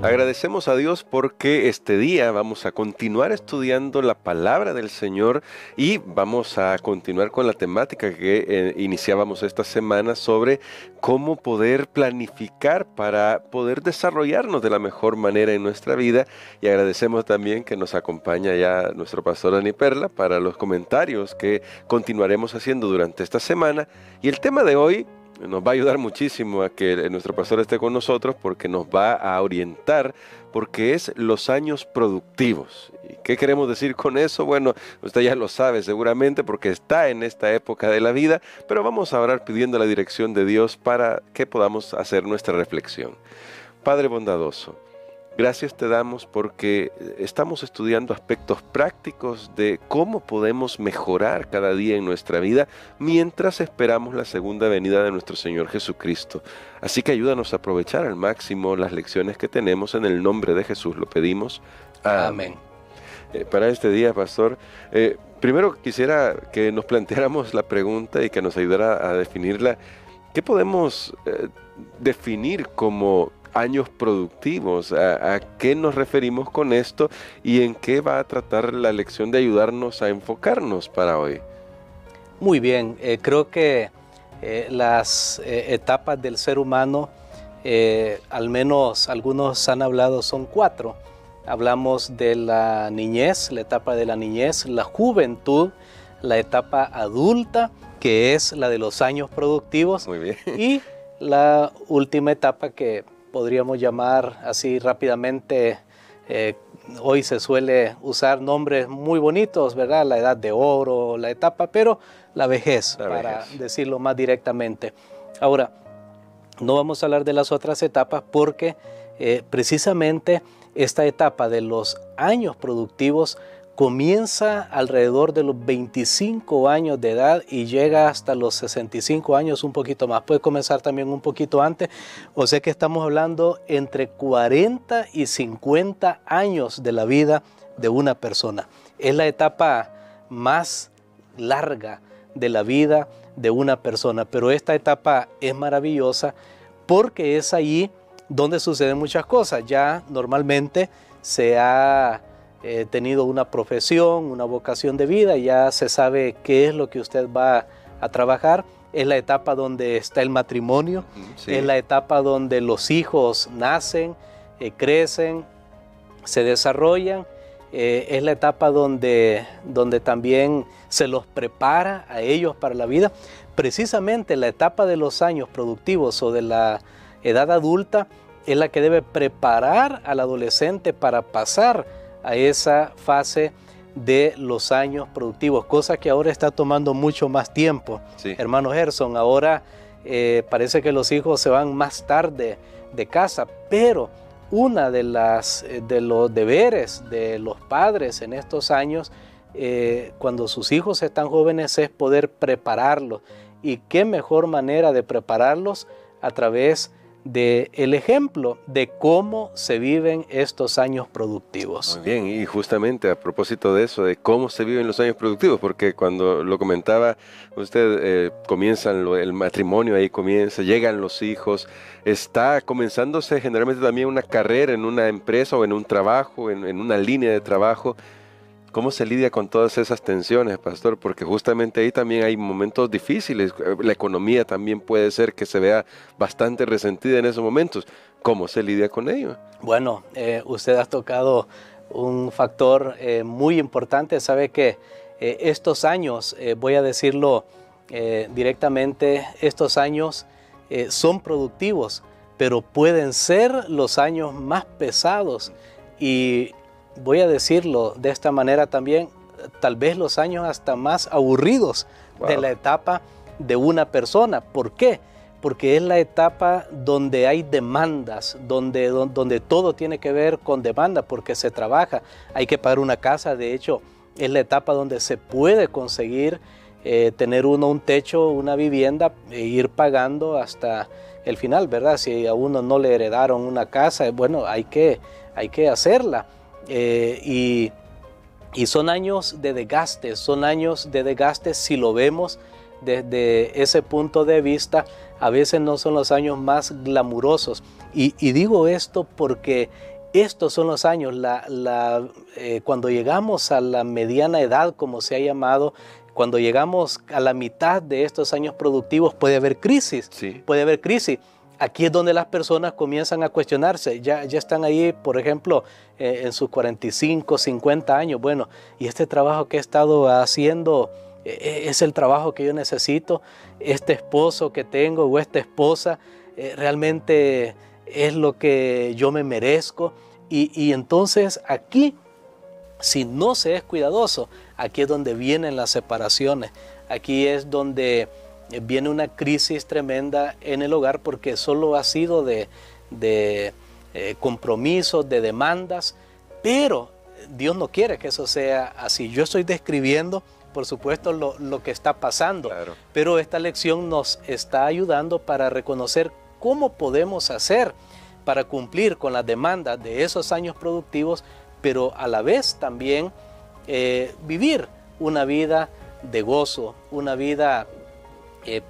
Agradecemos a Dios porque este día vamos a continuar estudiando la palabra del Señor y vamos a continuar con la temática que iniciábamos esta semana sobre cómo poder planificar para poder desarrollarnos de la mejor manera en nuestra vida. Y agradecemos también que nos acompaña ya nuestro pastor Dani Perla para los comentarios que continuaremos haciendo durante esta semana. Y el tema de hoy nos va a ayudar muchísimo a que nuestro pastor esté con nosotros porque nos va a orientar, porque es los años productivos. ¿Y qué queremos decir con eso? Bueno, usted ya lo sabe seguramente porque está en esta época de la vida, pero vamos a orar pidiendo la dirección de Dios para que podamos hacer nuestra reflexión. Padre bondadoso, gracias te damos porque estamos estudiando aspectos prácticos de cómo podemos mejorar cada día en nuestra vida mientras esperamos la segunda venida de nuestro Señor Jesucristo. Así que ayúdanos a aprovechar al máximo las lecciones que tenemos. En el nombre de Jesús lo pedimos. Amén. Para este día, pastor, primero quisiera que nos planteáramos la pregunta y que nos ayudara a definirla. ¿Qué podemos definir como años productivos? ¿A qué nos referimos con esto y en qué va a tratar la lección de ayudarnos a enfocarnos para hoy? Muy bien, creo que las etapas del ser humano, al menos algunos han hablado, son 4. Hablamos de la niñez, la etapa de la niñez, la juventud, la etapa adulta, que es la de los años productivos. Muy bien. Y la última etapa que podríamos llamar así rápidamente, hoy se suele usar nombres muy bonitos, ¿verdad? La edad de oro, la etapa, pero la vejez, para decirlo más directamente. Ahora, no vamos a hablar de las otras etapas porque precisamente esta etapa de los años productivos comienza alrededor de los 25 años de edad y llega hasta los 65 años, un poquito más. Puede comenzar también un poquito antes. O sea que estamos hablando entre 40 y 50 años de la vida de una persona. Es la etapa más larga de la vida de una persona. Pero esta etapa es maravillosa porque es allí donde suceden muchas cosas. Ya normalmente se ha tenido una profesión, una vocación de vida, ya se sabe qué es lo que usted va a trabajar. Es la etapa donde está el matrimonio, sí. Es la etapa donde los hijos nacen, crecen, se desarrollan. Es la etapa donde también se los prepara a ellos para la vida. Precisamente la etapa de los años productivos o de la edad adulta es la que debe preparar al adolescente para pasar a esa fase de los años productivos, cosa que ahora está tomando mucho más tiempo. Sí. Hermano Gerson, ahora parece que los hijos se van más tarde de casa, pero una de los deberes de los padres en estos años, cuando sus hijos están jóvenes, es poder prepararlos. ¿Y qué mejor manera de prepararlos? A través del ejemplo de cómo se viven estos años productivos. Muy bien, y justamente a propósito de eso, de cómo se viven los años productivos, porque cuando lo comentaba usted, comienzan el matrimonio, ahí comienza, llegan los hijos, está comenzándose generalmente también una carrera en una empresa o en un trabajo, en una línea de trabajo. ¿Cómo se lidia con todas esas tensiones, pastor? Porque justamente ahí también hay momentos difíciles. La economía también puede ser que se vea bastante resentida en esos momentos. ¿Cómo se lidia con ello? Bueno, usted ha tocado un factor muy importante. Sabe que estos años, voy a decirlo directamente, estos años son productivos, pero pueden ser los años más pesados y voy a decirlo de esta manera también, tal vez los años hasta más aburridos de la etapa de una persona. ¿Por qué? Porque es la etapa donde hay demandas, donde todo tiene que ver con demanda, porque se trabaja, hay que pagar una casa. De hecho, es la etapa donde se puede conseguir tener uno un techo, una vivienda, e ir pagando hasta el final, ¿verdad? Si a uno no le heredaron una casa, bueno, hay que hacerla. Y son años de desgaste, si lo vemos desde ese punto de vista. a veces no son los años más glamurosos. Y digo esto porque estos son los años, cuando llegamos a la mediana edad, como se ha llamado, cuando llegamos a la mitad de estos años productivos, puede haber crisis. Sí. Puede haber crisis. Aquí es donde las personas comienzan a cuestionarse. Ya están ahí, por ejemplo, en sus 45, 50 años. Bueno, ¿y este trabajo que he estado haciendo es el trabajo que yo necesito? ¿Este esposo que tengo o esta esposa realmente es lo que yo me merezco? Y entonces aquí, si no se es cuidadoso, aquí es donde vienen las separaciones. Aquí es donde viene una crisis tremenda en el hogar, porque solo ha sido de compromisos, de demandas, pero Dios no quiere que eso sea así. Yo estoy describiendo, por supuesto, lo que está pasando, Claro. pero esta lección nos está ayudando para reconocer cómo podemos hacer para cumplir con las demandas de esos años productivos, pero a la vez también vivir una vida de gozo, una vida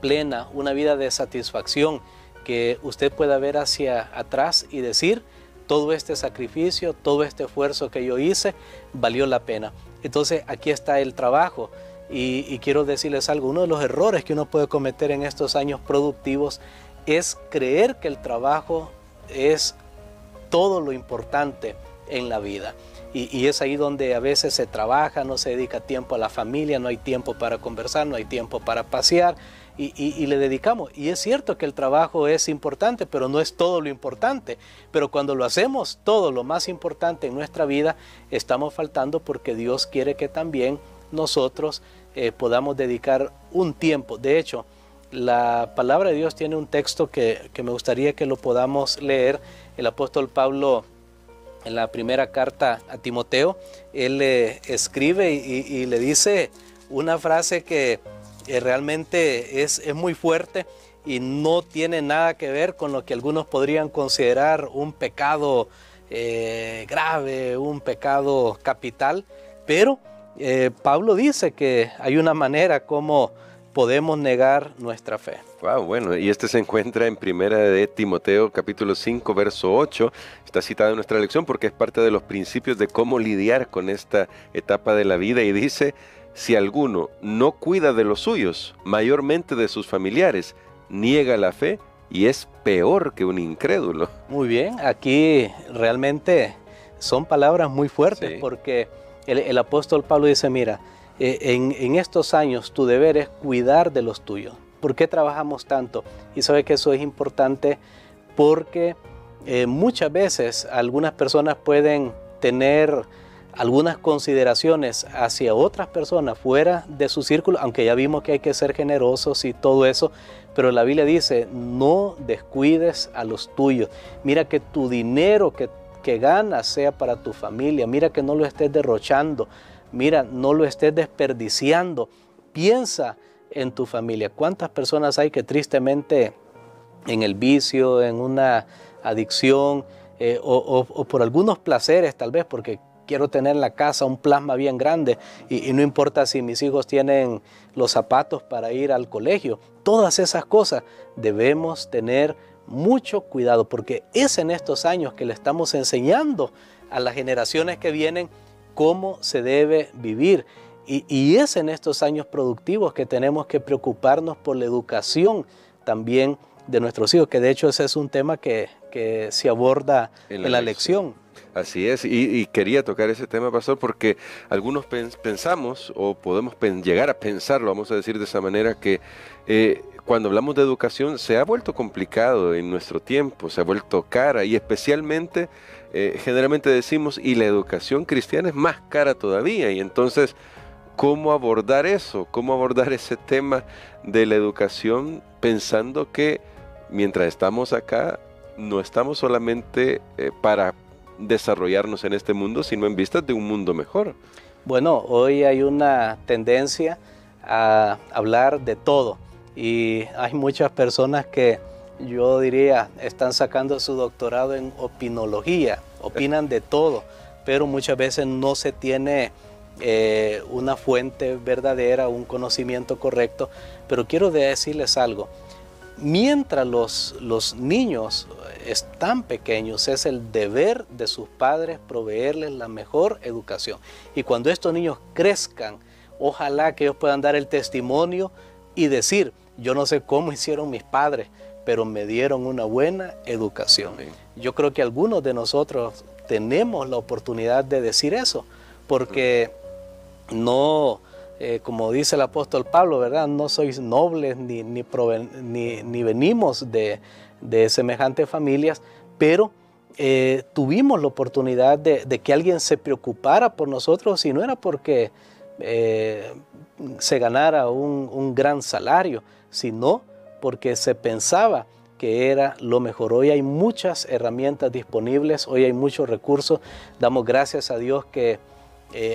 plena, una vida de satisfacción, que usted pueda ver hacia atrás y decir: todo este sacrificio, todo este esfuerzo que yo hice, valió la pena. Entonces aquí está el trabajo, y quiero decirles algo: uno de los errores que uno puede cometer en estos años productivos es creer que el trabajo es todo lo importante en la vida. Y es ahí donde a veces se trabaja, no se dedica tiempo a la familia, no hay tiempo para conversar, no hay tiempo para pasear, y le dedicamos. Y es cierto que el trabajo es importante, pero no es todo lo importante. Pero cuando lo hacemos todo lo más importante en nuestra vida, estamos faltando, porque Dios quiere que también nosotros podamos dedicar un tiempo. De hecho, la palabra de Dios tiene un texto que me gustaría que lo podamos leer. El apóstol Pablo, en la primera carta a Timoteo, él escribe y le dice una frase que realmente es muy fuerte y no tiene nada que ver con lo que algunos podrían considerar un pecado grave, un pecado capital, pero Pablo dice que hay una manera como podemos negar nuestra fe. Wow, bueno, y este se encuentra en Primera de Timoteo, capítulo 5, verso 8. Está citado en nuestra lección porque es parte de los principios de cómo lidiar con esta etapa de la vida, y dice: si alguno no cuida de los suyos, mayormente de sus familiares, niega la fe y es peor que un incrédulo. Muy bien, aquí realmente son palabras muy fuertes, Sí. porque el apóstol Pablo dice: mira, en estos años tu deber es cuidar de los tuyos. ¿Por qué trabajamos tanto? Y sabe que eso es importante porque muchas veces algunas personas pueden tener algunas consideraciones hacia otras personas fuera de su círculo, aunque ya vimos que hay que ser generosos y todo eso, pero la Biblia dice: no descuides a los tuyos. Mira que tu dinero que ganas sea para tu familia. Mira que no lo estés derrochando. Mira, no lo estés desperdiciando. Piensa en tu familia. ¿Cuántas personas hay que tristemente en el vicio, en una adicción o por algunos placeres, tal vez porque quiero tener en la casa un plasma bien grande y no importa si mis hijos tienen los zapatos para ir al colegio? Todas esas cosas debemos tener mucho cuidado, porque es en estos años que le estamos enseñando a las generaciones que vienen cómo se debe vivir. Y es en estos años productivos que tenemos que preocuparnos por la educación también de nuestros hijos, que de hecho ese es un tema que se aborda en la lección. Así es, y quería tocar ese tema, pastor, porque algunos pensamos, o podemos llegar a pensarlo, vamos a decir de esa manera, que cuando hablamos de educación se ha vuelto complicado en nuestro tiempo, se ha vuelto cara, y especialmente generalmente decimos: y la educación cristiana es más cara todavía. Y entonces, ¿cómo abordar eso? ¿Cómo abordar ese tema de la educación, pensando que mientras estamos acá no estamos solamente para desarrollarnos en este mundo, sino en vistas de un mundo mejor? Bueno, hoy hay una tendencia a hablar de todo, y hay muchas personas que, yo diría, están sacando su doctorado en opinología, opinan de todo, pero muchas veces no se tiene una fuente verdadera, un conocimiento correcto. Pero quiero decirles algo: mientras los niños están pequeños, es el deber de sus padres proveerles la mejor educación. Y cuando estos niños crezcan, ojalá que ellos puedan dar el testimonio y decir, yo no sé cómo hicieron mis padres, pero me dieron una buena educación. Amén. Yo creo que algunos de nosotros tenemos la oportunidad de decir eso, porque no, como dice el apóstol Pablo, ¿verdad? No sois nobles ni venimos de semejantes familias, pero tuvimos la oportunidad de que alguien se preocupara por nosotros, y no era porque se ganara un gran salario, sino porque se pensaba que era lo mejor. Hoy hay muchas herramientas disponibles, hoy hay muchos recursos. Damos gracias a Dios que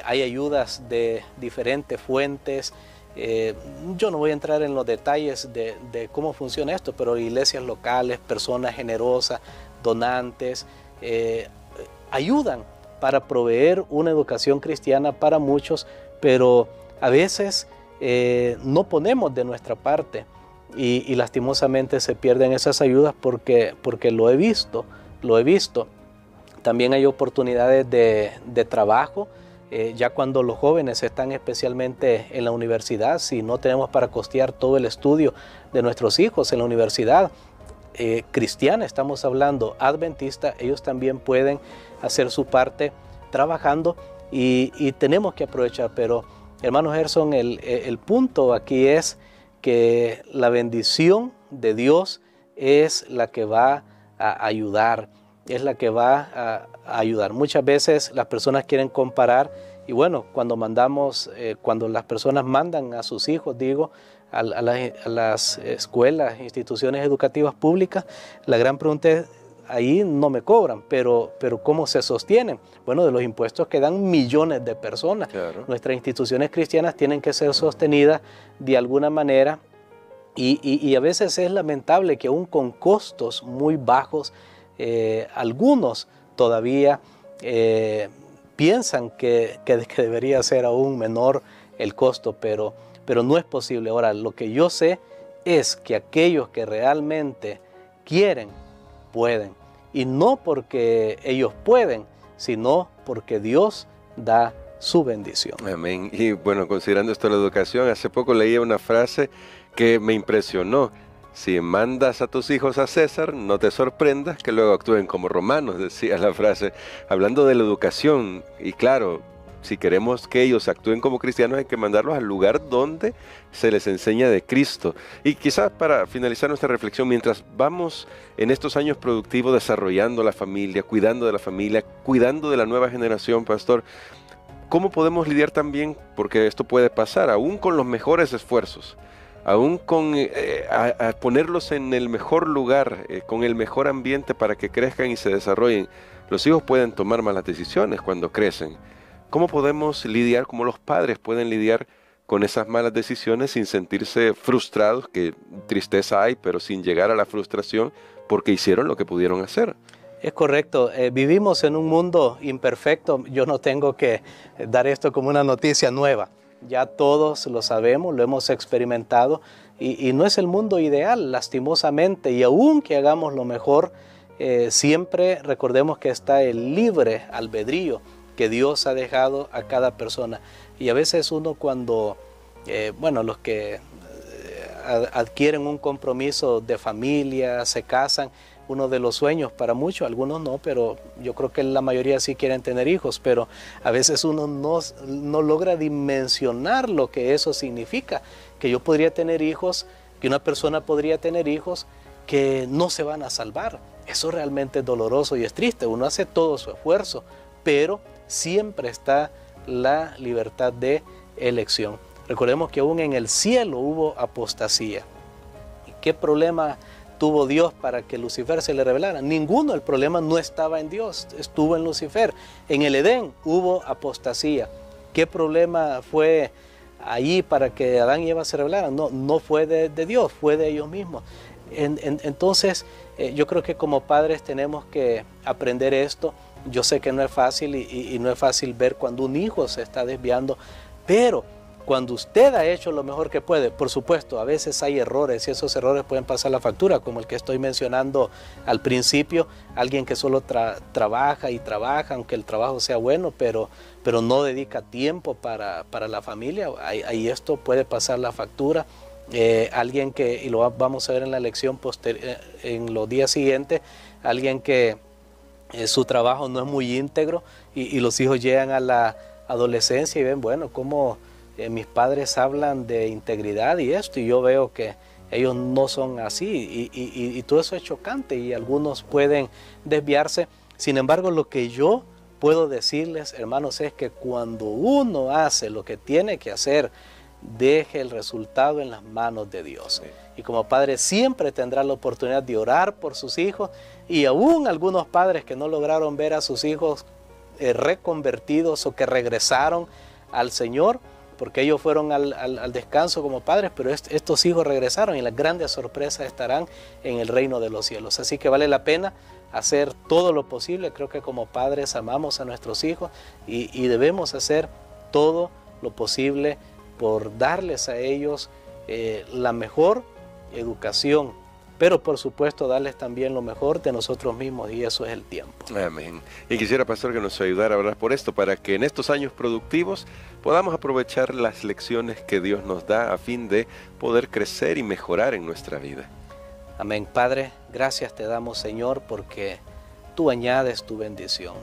hay ayudas de diferentes fuentes. Yo no voy a entrar en los detalles de cómo funciona esto, pero iglesias locales, personas generosas, donantes, ayudan para proveer una educación cristiana para muchos, pero a veces no ponemos de nuestra parte y lastimosamente se pierden esas ayudas porque lo he visto. También hay oportunidades de trabajo. Ya cuando los jóvenes están especialmente en la universidad, si no tenemos para costear todo el estudio de nuestros hijos en la universidad cristiana, estamos hablando adventista, ellos también pueden hacer su parte trabajando y tenemos que aprovechar. Pero hermano Gerson, el punto aquí es que la bendición de Dios es la que va a ayudar, es la que va a ayudar. Muchas veces las personas quieren comparar, y bueno, cuando las personas mandan a sus hijos, a las escuelas, instituciones educativas públicas, la gran pregunta es, ahí no me cobran, pero ¿cómo se sostienen? Bueno, de los impuestos que dan millones de personas. Claro. Nuestras instituciones cristianas tienen que ser sostenidas de alguna manera, y a veces es lamentable que aún con costos muy bajos, algunos todavía piensan que debería ser aún menor el costo, pero no es posible. Ahora, lo que yo sé es que aquellos que realmente quieren, pueden. Y no porque ellos pueden, sino porque Dios da su bendición. Amén. Y bueno, considerando esto de la educación, hace poco leía una frase que me impresionó. Si mandas a tus hijos a César, no te sorprendas que luego actúen como romanos, decía la frase, hablando de la educación. Y claro, si queremos que ellos actúen como cristianos, hay que mandarlos al lugar donde se les enseña de Cristo. Y quizás para finalizar nuestra reflexión, mientras vamos en estos años productivos desarrollando la familia, cuidando de la nueva generación, pastor, ¿cómo podemos lidiar también, porque esto puede pasar, aún con los mejores esfuerzos, aún con a ponerlos en el mejor lugar, con el mejor ambiente para que crezcan y se desarrollen? Los hijos pueden tomar malas decisiones cuando crecen. ¿Cómo podemos lidiar, cómo los padres pueden lidiar con esas malas decisiones sin sentirse frustrados, que tristeza hay, pero sin llegar a la frustración porque hicieron lo que pudieron hacer? Es correcto. Vivimos en un mundo imperfecto. Yo no tengo que dar esto como una noticia nueva. Ya todos lo sabemos, lo hemos experimentado y no es el mundo ideal, lastimosamente. Y aun que hagamos lo mejor, siempre recordemos que está el libre albedrío que Dios ha dejado a cada persona. Y a veces uno cuando, los que adquieren un compromiso de familia, se casan, uno de los sueños para muchos, algunos no, pero yo creo que la mayoría sí quieren tener hijos, pero a veces uno no logra dimensionar lo que eso significa, que yo podría tener hijos, que una persona podría tener hijos que no se van a salvar. Eso realmente es doloroso y es triste. Uno hace todo su esfuerzo, pero siempre está la libertad de elección. Recordemos que aún en el cielo hubo apostasía. ¿Y qué problema tuvo Dios para que Lucifer se le revelara? Ninguno. El problema no estaba en Dios, estuvo en Lucifer. En el Edén hubo apostasía. ¿Qué problema fue allí para que Adán y Eva se revelaran? No fue de Dios, fue de ellos mismos. Entonces, yo creo que como padres tenemos que aprender esto. Yo sé que no es fácil y no es fácil ver cuando un hijo se está desviando, pero cuando usted ha hecho lo mejor que puede. Por supuesto, a veces hay errores y esos errores pueden pasar la factura, como el que estoy mencionando al principio, alguien que solo trabaja y trabaja, aunque el trabajo sea bueno, pero no dedica tiempo para la familia, ahí esto puede pasar la factura. Alguien que, y lo vamos a ver en la lección en los días siguientes, alguien que su trabajo no es muy íntegro y los hijos llegan a la adolescencia y ven, bueno, cómo mis padres hablan de integridad y esto, y yo veo que ellos no son así, y todo eso es chocante y algunos pueden desviarse. Sin embargo, lo que yo puedo decirles, hermanos, es que cuando uno hace lo que tiene que hacer, deje el resultado en las manos de Dios. Sí. Y como padre siempre tendrá la oportunidad de orar por sus hijos, y aún algunos padres que no lograron ver a sus hijos reconvertidos o que regresaron al Señor, porque ellos fueron al descanso como padres, pero estos hijos regresaron y las grandes sorpresas estarán en el reino de los cielos. Así que vale la pena hacer todo lo posible. Creo que como padres amamos a nuestros hijos y debemos hacer todo lo posible por darles a ellos la mejor educación, pero por supuesto darles también lo mejor de nosotros mismos, y eso es el tiempo. Amén. Y quisiera, pastor, que nos ayudara a hablar por esto, para que en estos años productivos podamos aprovechar las lecciones que Dios nos da a fin de poder crecer y mejorar en nuestra vida. Amén. Padre, gracias te damos, Señor, porque tú añades tu bendición.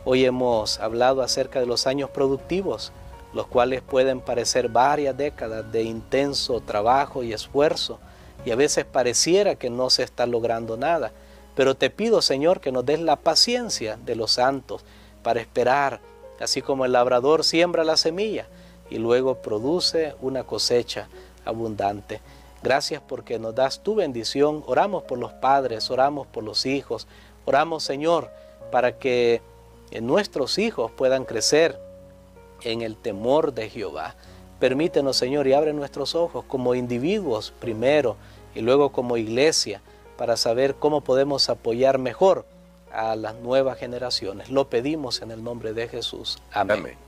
Hoy hemos hablado acerca de los años productivos, los cuales pueden parecer varias décadas de intenso trabajo y esfuerzo, y a veces pareciera que no se está logrando nada. Pero te pido, Señor, que nos des la paciencia de los santos para esperar, así como el labrador siembra la semilla y luego produce una cosecha abundante. Gracias porque nos das tu bendición. Oramos por los padres, oramos por los hijos, oramos, Señor, para que nuestros hijos puedan crecer en el temor de Jehová. Permítenos, Señor, y abre nuestros ojos como individuos primero y luego como iglesia, para saber cómo podemos apoyar mejor a las nuevas generaciones. Lo pedimos en el nombre de Jesús. Amén. Amén.